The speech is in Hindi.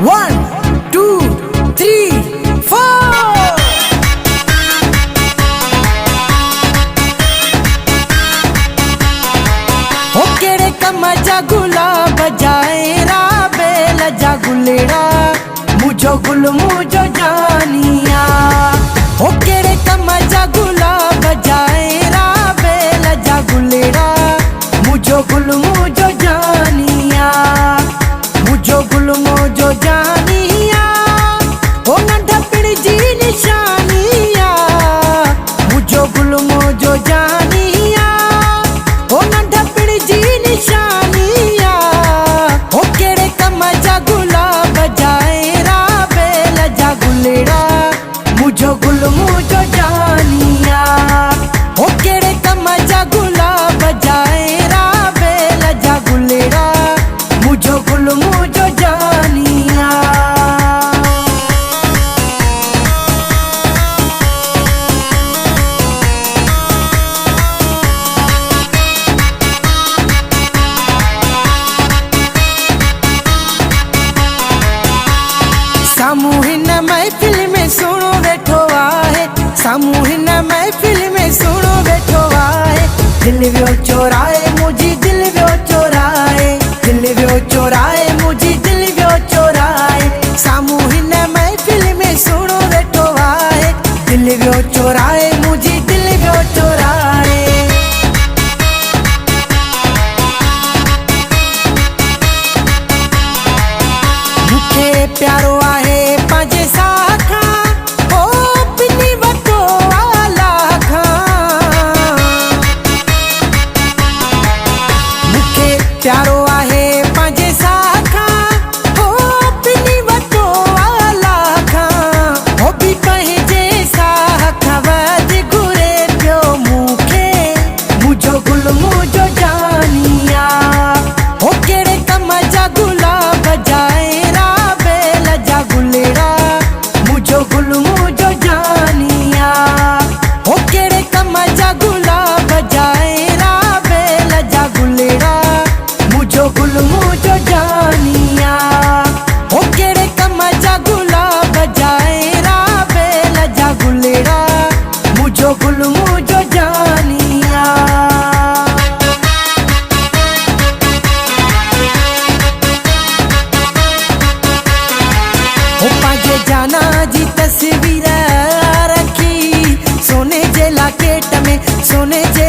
1 2 3 4 हो केड़े कम जा गुलाब जाए रा बेल जा गुलेड़ा मुझो गुल मुझो जानिया। हो केड़े कम जा गुलाब जाए रा बेल जा गुलेड़ा मुझो गुल मुझो जानिया। मुझो गुल मुझो जानिया हो नंढपण जी निशानिया। मुझो गुल मुझो जानिया हो नंढपण जी निशानिया। हो केड़े कम जा गुलाब जाए रा बेल जा गुलेड़ा मुझो गुल मुझो जानिया। हो केड़े कम जा गुलाब जाए रा बेल जा गुलेड़ा मुझो गुल मुझो जानिया। सामूहिक महफिल में सुनो बैठो आहे। सामूहिक महफिल में सुनो बैठो आहे। दिल व्यो चोराए मुझी दिल व्यो चोराए। दिल व्यो चोराए मुझी दिल व्यो चोराए। सामूहिक महफिल में सुनो बैठो आहे। दिल व्यो चोराए मुझी दिल व्यो चोराए। मुखे प्यारो आहे पांजे साखा ओ पिनी वटो आला खा। मुखे प्यारो आहे पांजे साखा ओ पिनी वटो आला खा। हो भी पंहिंजे साखा वध घुरे पियो मुखे मुझो गुल मुझो जानिया। हो केड़े कम जा गुलाब जाए रा बेल जा गुलेड़ा मुझो गुल मुझो जानिया। हो केड़े कम जा गुलाब जाए रा बेल जा गुलेड़ा मुझो गुल मुझो जानिया। हो केड़े कम जा गुलाब जाए रा बेल जा गुलेड़ा मुझो गुल मुझो जानिया। हो पांजे जाना जी तस्वीर रखी सोने जे लाकेट में सोने जे